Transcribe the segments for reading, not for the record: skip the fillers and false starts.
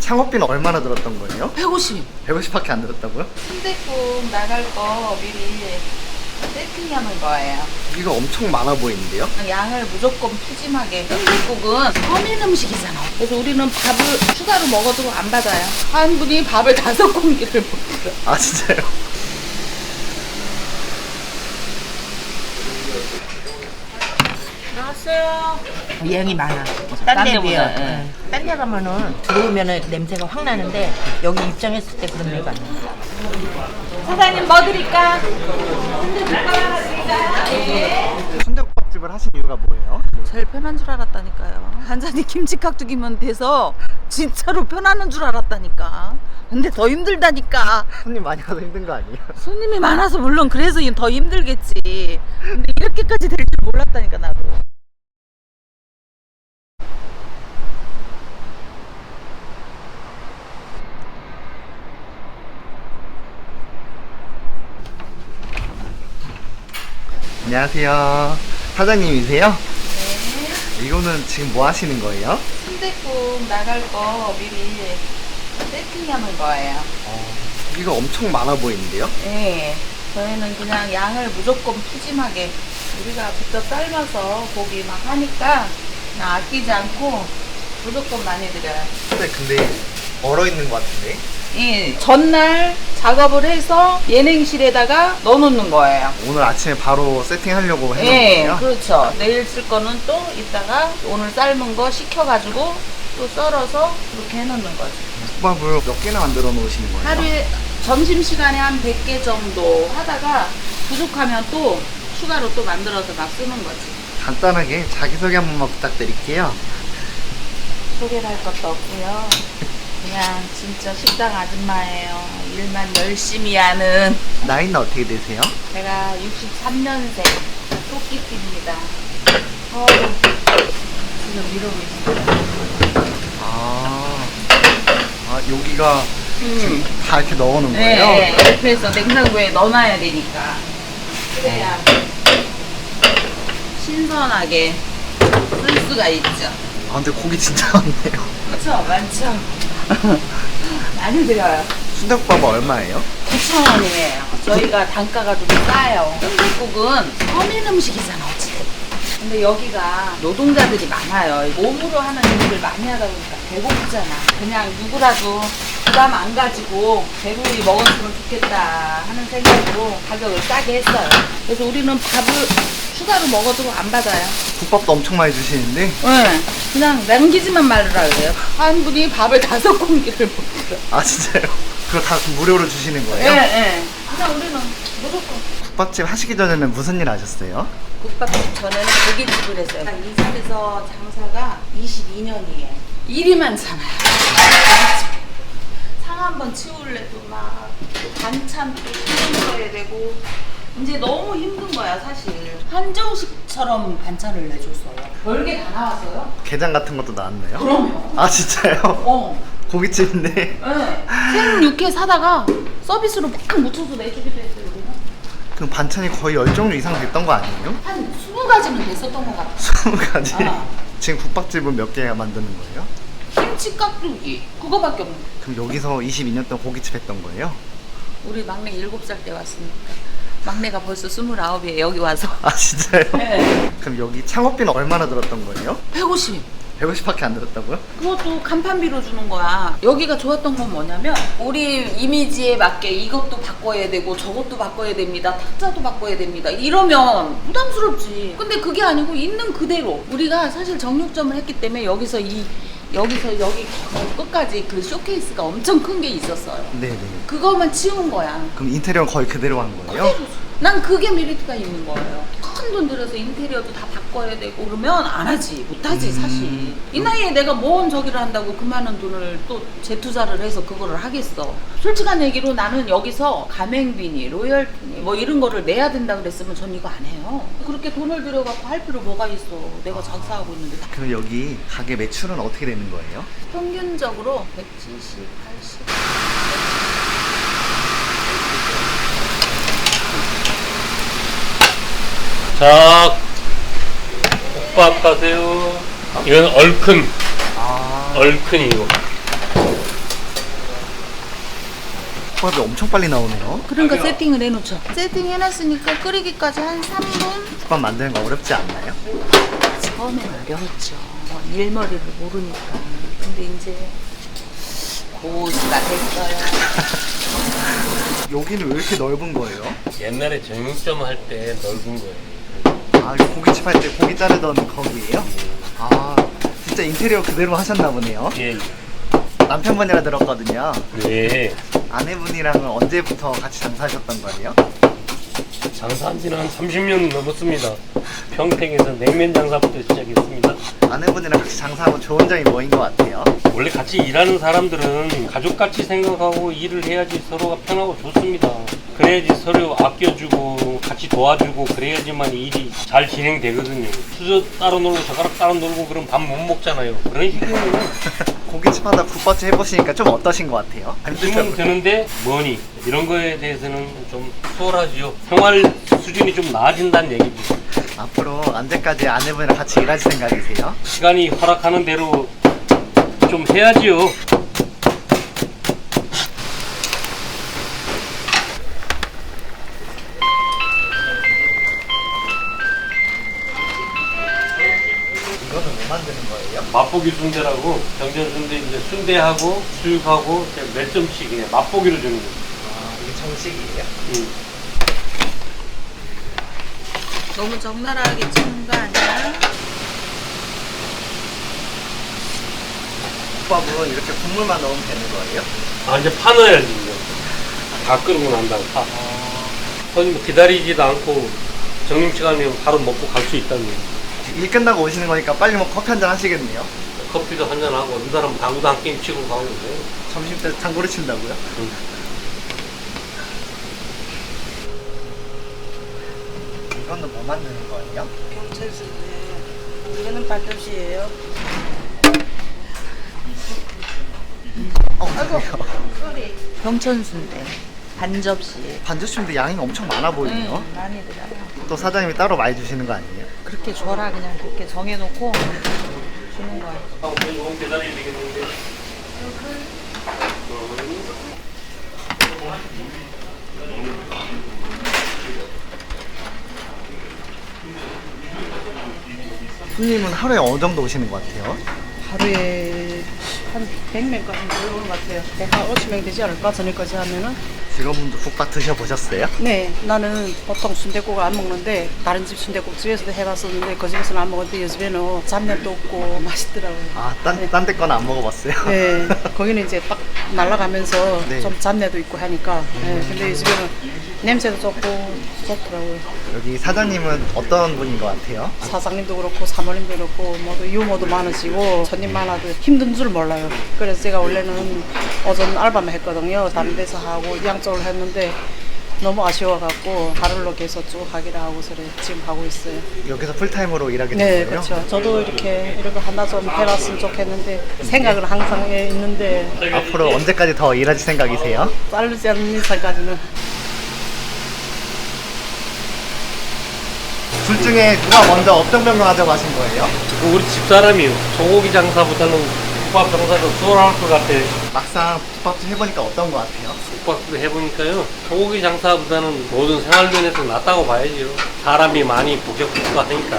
창업비는 얼마나 들었던 거예요? 150. 150밖에 안 들었다고요? 순댓국 나갈 거 미리 세팅하는 거예요. 이거 엄청 많아 보이는데요? 양을 무조건 푸짐하게. 순댓국은 서민 음식이잖아. 그래서 우리는 밥을 추가로 먹어도 안 받아요. 한 분이 밥을 5공기를 먹어요. 아 진짜요? 나왔어요. 양이 많아. 딴 딴 데 데보다, 비해. 예. 딴 데 가면은 들어오면은 냄새가 확 나는데 여기 입장했을 때 그런 데가 아니야. 사장님 뭐 드릴까? 순댓국집을 하신 이유가 뭐예요? 제일 편한 줄 알았다니까요. 한 잔이 김치깍두기면 돼서 진짜로 편하는 줄 알았다니까. 근데 더 힘들다니까. 손님 많이 가서 힘든 거 아니에요? 손님이 많아서 물론 그래서 더 힘들겠지. 근데 이렇게까지 될 줄 몰랐다니까 나도. 안녕하세요. 사장님이세요? 네. 이거는 지금 뭐 하시는 거예요? 순댓국 나갈 거 미리 세팅하는 거예요. 이거 엄청 많아 보이는데요? 네. 저희는 그냥 양을 무조건 푸짐하게 우리가 직접 삶아서 고기 막 하니까 그냥 아끼지 않고 무조건 많이 드려요. 근데 얼어 있는 것 같은데? 이 전날 작업을 해서 예냉실에다가 넣어놓는 거예요. 오늘 아침에 바로 세팅하려고 해놓은 예, 거예요? 그렇죠. 내일 쓸 거는 또 이따가 오늘 삶은 거 식혀가지고 또 썰어서 그렇게 해놓는 거죠. 국밥을 몇 개나 만들어 놓으시는 거예요? 하루에 점심시간에 한 100개 정도 하다가 부족하면 또 추가로 또 만들어서 막 쓰는 거지. 간단하게 자기소개 한 번만 부탁드릴게요. 소개를 할 것도 없고요. 그냥 진짜 식당 아줌마예요. 일만 열심히 하는. 나이는 어떻게 되세요? 제가 63년생 토끼띠입니다. 지금 이러고 있어요. 여기가 지금 다 이렇게 넣어놓은 거예요? 네, 이렇게 해서 냉장고에 넣어놔야 되니까. 그래야 신선하게 쓸 수가 있죠. 근데 고기 진짜 많네요. 그쵸? 많죠? 많이 드려요. 순댓국밥은 얼마예요? 9,000원이에요. 저희가 단가가 좀 싸요. 순댓국은 서민 음식이잖아, 어쨌든. 근데 여기가 노동자들이 많아요. 몸으로 하는 일을 많이 하다 보니까 배고프잖아. 그냥 누구라도 부담 안 가지고 배불리 먹었으면 좋겠다 하는 생각으로 가격을 싸게 했어요. 그래서 우리는 밥을 추가로 먹어도 안 받아요. 국밥도 엄청 많이 주시는데 네, 그냥 남기지만 말으라 그래요. 한 분이 밥을 5공기를 먹어요. 아 진짜요? 그거 다 무료로 주시는 거예요? 예, 예. 그냥 우리는 무조건. 국밥집 하시기 전에는 무슨 일 하셨어요? 국밥집 전에는 고깃집을 했어요. 이 집에서 장사가 22년이에요. 일이 많잖아요. 상 한 번 치울래도 막 반찬 또 치워야 되고 이제 너무 힘든 거야 사실. 한정식처럼 반찬을 내줬어요. 별게 다 나왔어요. 게장 같은 것도 나왔나요? 그럼요. 아 진짜요? 고깃집인데 네. 생육회 사다가 서비스로 막 묻혀서 내주기도 했어요. 우리는. 그럼 반찬이 거의 10종류 이상 됐던 거 아니에요? 한 20가지는 됐었던 것 같아요. 20가지? 아. 지금 국밥집은 몇 개 만드는 거예요? 김치 깍두기 그거밖에 없는. 그럼 여기서 22년 동안 고깃집 했던 거예요? 우리 막내 7살 때 왔으니까 막내가 벌써 29이에요 여기 와서. 아 진짜요? 네. 그럼 여기 창업비는 얼마나 들었던 거예요? 150. 150밖에 안 들었다고요? 그것도 간판비로 주는 거야. 여기가 좋았던 건 뭐냐면 우리 이미지에 맞게 이것도 바꿔야 되고 저것도 바꿔야 됩니다. 탁자도 바꿔야 됩니다. 이러면 부담스럽지. 근데 그게 아니고 있는 그대로 우리가 사실 정육점을 했기 때문에 여기서 여기 끝까지 그 쇼케이스가 엄청 큰 게 있었어요. 네네. 그것만 치운 거야. 그럼 인테리어는 거의 그대로 한 거예요? 난 그게 메리트가 있는 거예요. 큰 돈 들여서 인테리어도 다 바꿔야 되고 그러면 안 하지. 못 하지 사실. 이 나이에 내가 뭔 저기를 한다고 그 많은 돈을 또 재투자를 해서 그거를 하겠어. 솔직한 얘기로 나는 여기서 가맹비니 로열티니 뭐 이런 거를 내야 된다 그랬으면 전 이거 안 해요. 그렇게 돈을 들여갖고 할 필요 뭐가 있어. 내가 장사하고 있는데. 그럼 여기 가게 매출은 어떻게 되는 거예요? 평균적으로 170, 80. 자, 국밥 가세요. 이건 얼큰, 얼큰이고. 국밥이 엄청 빨리 나오네요. 그러니까 세팅을 해놓죠. 세팅해놨으니까 끓이기까지 한 3분? 국밥 만드는 거 어렵지 않나요? 처음엔 어려웠죠. 일머리를 모르니까. 근데 이제 고수가 됐어요. 여기는 왜 이렇게 넓은 거예요? 옛날에 정육점 할 때 넓은 거예요. 아, 이거 고깃집 할 때 고기 자르던 거기예요? 아, 진짜 인테리어 그대로 하셨나 보네요. 예. 남편분이라 들었거든요. 네. 아내분이랑은 언제부터 같이 장사하셨던 거예요? 장사한 지는 한 30년 넘었습니다. 평택에서 냉면 장사부터 시작했습니다. 아내분이랑 같이 장사하고 좋은 점이 뭐인 것 같아요? 원래 같이 일하는 사람들은 가족같이 생각하고 일을 해야지 서로가 편하고 좋습니다. 그래야지 서로 아껴주고 같이 도와주고 그래야지만 일이 잘 진행되거든요. 수저 따로 놀고 젓가락 따로 놀고 그럼 밥 못 먹잖아요. 그런 식이에요. 고깃집마다 국밥집 해보시니까 좀 어떠신 것 같아요? 힘은 드는데 뭐니 이런 거에 대해서는 좀 수월하지요. 생활 수준이 좀 나아진다는 얘기죠. 앞으로 언제까지 아내분이랑 같이 일하실 생각이세요? 시간이 허락하는 대로 좀 해야지요. 이거는 뭐 만드는 거예요? 맛보기 순대라고 경전 순대 이제 순대하고 수육하고 몇 점씩 그냥 맛보기를 주는 거예요. 아, 이게 정식이에요? 너무 적나라하게 찍는 거 아니야? 국밥은 이렇게 국물만 넣으면 되는 거예요? 아 이제 파넣어야지 이제. 다 끓고 난 다음 파. 손님 기다리지도 않고 점심시간이면 바로 먹고 갈 수 있다는 거예요. 일 끝나고 오시는 거니까 빨리 먹고 커피 한잔 하시겠네요? 커피도 한잔하고 어떤 사람은 당구도 한 게임 치고 가고 그래요. 점심 때 당구를 친다고요? 이거는 뭐 만드는 거예요? 경찰서인데 이거는 반접시예요. 아이고. 병천순대 반 접시. 반주시인데 양이 엄청 많아 보이네요. 많이 들어요. 또 사장님이 따로 많이 주시는 거 아니에요? 그렇게 줘라 그냥 그렇게 정해놓고 주는 거야. 너무 기다려야 되겠는데. 손님은 하루에 어느 정도 오시는 것 같아요? 하루에 한 100명까지 올라오는 것 같아요. 150명 되지 않을까? 저녁까지 하면은. 직원분도 국밥 드셔보셨어요? 네, 나는 보통 순댓국을 안 먹는데 다른 집 순댓국집에서도 해봤었는데 그 집에서는 안 먹었는데 요즘에는 잡내도 없고 맛있더라고요. 아, 딴 데 거는 안 먹어봤어요? 네, 거기는 이제 딱 날아가면서 네. 좀 잡내도 있고 하니까. 네, 근데 요즘에는 냄새도 좋고 좋더라고요. 여기 사장님은 어떤 분인 것 같아요? 사장님도 그렇고 사모님도 그렇고 모두 유머도 많으시고 손님 많아도 힘든 줄 몰라요. 그래서 제가 원래는 오전 알바만 했거든요. 다른 데서 하고 양쪽을 했는데 너무 아쉬워갖고 하루로 계속 쭉 하기로 하고서 지금 하고 있어요. 여기서 풀타임으로 일하게 된 네, 거예요? 그렇죠. 저도 이렇게 하나 좀 해봤으면 좋겠는데 생각은 항상 있는데 앞으로 언제까지 더 일하실 생각이세요? 자르지 않는 이상까지는. 둘 중에 누가 먼저 업종 변경하자고 하신 거예요? 우리 집사람이요. 소고기 장사보다는 국밥 장사가 수월할 것 같아요. 막상 국밥집 해보니까 어떤 것 같아요? 국밥도 해보니까요. 소고기 장사보다는 모든 생활면에서 낫다고 봐야죠. 사람이 많이 부족하니까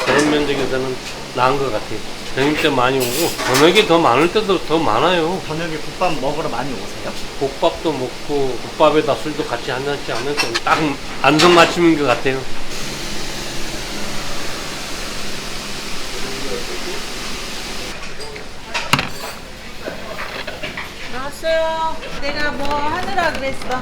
그런 면적에서는 나은 것 같아요. 점심 많이 오고 저녁에 더 많을 때도 더 많아요. 저녁에 국밥 먹으러 많이 오세요? 국밥도 먹고 국밥에다 술도 같이 한 잔씩 하면서 딱 안성맞춤인 것 같아요. 나왔어요. 내가 뭐 하느라 그랬어.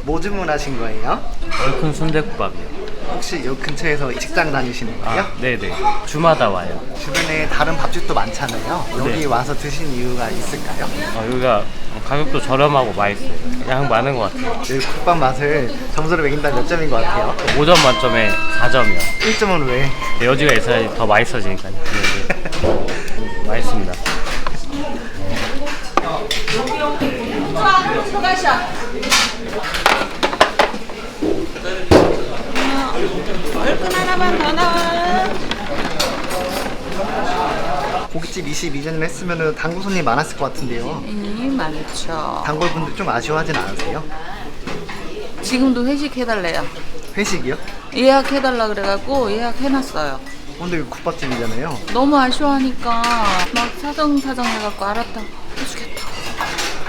뭐 주문하신 거예요? 얼큰 순대국밥이요. 혹시 요 근처에서 직장 다니시는 거예요? 아, 네네. 주마다 와요. 주변에 다른 밥집도 많잖아요. 여기 네. 와서 드신 이유가 있을까요? 여기가 가격도 저렴하고 맛있어요. 양 많은 것 같아요. 여기 국밥 맛을 점수를 매긴다면 몇 점인 것 같아요? 5점 5점 만점에 4점이요. 1점은 왜? 여지가 있어야지 더 맛있어지니까요. 네. 맛있습니다. 수고하셔. 얼큰 하나만 더 나와. 고깃집 국밥집 22년 했으면은 단골 손님 많았을 것 같은데요. 많죠. 단골분들 좀 아쉬워하진 않으세요? 지금도 회식해달래요. 회식이요? 예약해달라 그래갖고 예약해놨어요. 근데 이거 국밥집이잖아요. 너무 아쉬워하니까 막 사정사정 해갖고 알았다 해주겠다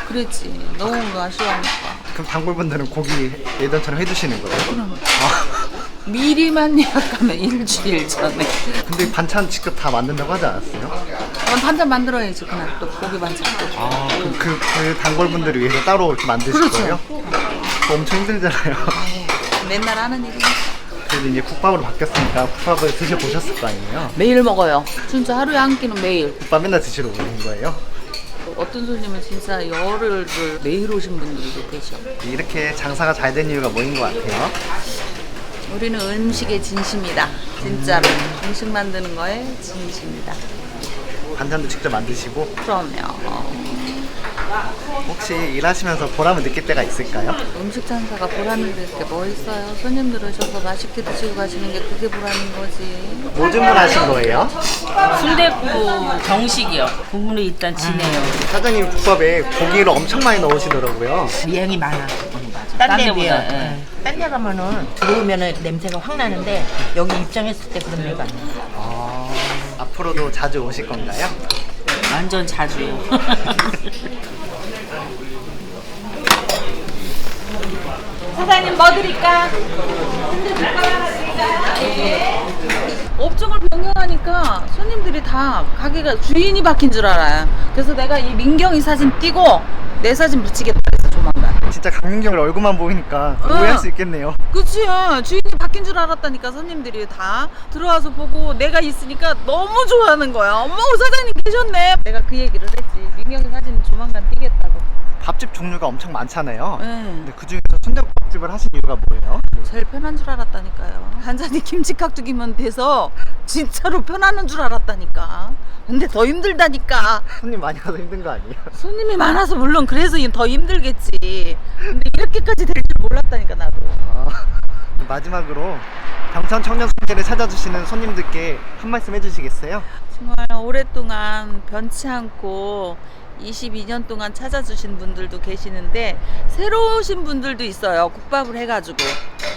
그랬지. 너무 아쉬워하니까. 그럼 단골분들은 고기 예전처럼 해주시는 거예요? 그럼 미리만 예약하면 일주일 전에. 근데 반찬 직접 다 만든다고 하지 않았어요? 그럼 반찬 만들어야지. 그날 또 고기 반찬 또. 그 단골분들을 위해서 따로 이렇게 만드실 그렇죠. 거예요? 그거 엄청 힘들잖아요. 맨날 하는 일이니까. 그래도 이제 국밥으로 바뀌었으니까 국밥을 드셔보셨을 거 아니에요? 매일 먹어요. 진짜 하루에 한 끼는 매일. 국밥 맨날 드시러 오는 거예요? 어떤 손님은 진짜 열흘을 매일 오신 분들도 계셔. 이렇게 장사가 잘 된 이유가 뭐인 것 같아요? 우리는 음식에 진심이다. 진짜로. 음식 만드는 거에 진심이다. 반찬도 직접 만드시고 그럼요. 혹시 일하시면서 보람을 느낄 때가 있을까요? 음식 장사가 보람을 낼 게 뭐 있어요? 손님들 오셔서 맛있게 드시고 가시는 게 그게 보람인 거지. 뭐 주문하신 거예요? 순댓국 정식이요. 국물이 일단 진해요. 사장님 국밥에 고기를 엄청 많이 넣으시더라고요. 양이 많아. 딴 딴 데 데보다, 비해. 예. 딴 데 가면은 들어오면은 냄새가 확 나는데 여기 입장했을 때 그런 데가 아니에요. 앞으로도 자주 오실 건가요? 완전 자주요. 사장님 뭐 드릴까? 업종을 변경하니까 손님들이 다 가게가 주인이 바뀐 줄 알아요. 그래서 내가 이 민경이 사진 띄고 내 사진 붙이겠다 해서 조만간. 진짜 강민경을 얼굴만 보이니까 오해할 수 있겠네요. 그치. 주인이 바뀐 줄 알았다니까. 손님들이 다 들어와서 보고 내가 있으니까 너무 좋아하는 거야. 엄마 사장님 계셨네. 내가 그 얘기를 했지. 민경이 사진 조만간 띄겠다고. 밥집 종류가 엄청 많잖아요. 네. 근데 그 중에서 순댓국집을 하신 이유가 뭐예요? 제일 편한 줄 알았다니까요. 한 잔에 김치깍두기면 돼서 진짜로 편안한 줄 알았다니까. 근데 더 힘들다니까. 손님 많이 가서 힘든 거 아니에요? 손님이 많아서 물론 그래서 더 힘들겠지. 근데 이렇게까지 될 줄 몰랐다니까 나도. 마지막으로 경천 청년센터를 찾아주시는 손님들께 한 말씀 해주시겠어요? 정말 오랫동안 변치 않고 22년 동안 찾아주신 분들도 계시는데 새로 오신 분들도 있어요. 국밥을 해가지고.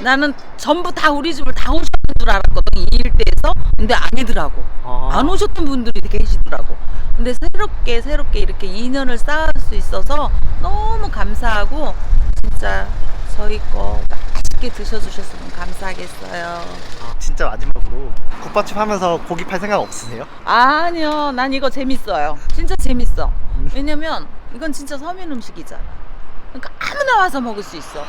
나는 전부 다 우리 집을 다 오셨는 줄 알았거든, 이 일대에서. 근데 아니더라고. 안 오셨던 분들이 계시더라고. 근데 새롭게 이렇게 인연을 쌓을 수 있어서 너무 감사하고 진짜 저희 거 맛있게 드셔주셨으면 감사하겠어요. 진짜 마지막으로 국밥집 하면서 고기 팔 생각 없으세요? 아니요, 난 이거 재밌어요. 진짜 재밌어. 왜냐면 이건 진짜 서민 음식이잖아. 그러니까 아무나 와서 먹을 수 있어.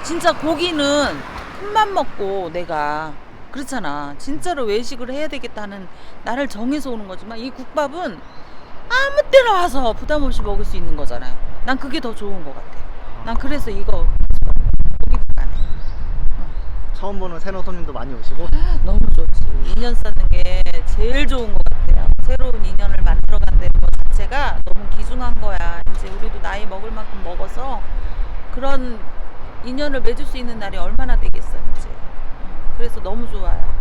진짜 고기는 큰맘 먹고 내가 그렇잖아. 진짜로 외식을 해야 되겠다는 나를 정해서 오는 거지만 이 국밥은 아무 때나 와서 부담 없이 먹을 수 있는 거잖아요. 난 그게 더 좋은 것 같아. 난 그래서 이거 고깃집 안 해. 처음 보는 새로운 손님도 많이 오시고 너무 좋지. 인연 쌓는 게 제일 좋은 것 같아요. 새로운 인연을 만들어간다는 것 자체가 너무 귀중한 거야. 이제 우리도 나이 먹을 만큼 먹어서 그런 인연을 맺을 수 있는 날이 얼마나 되겠어 이제. 그래서 너무 좋아요.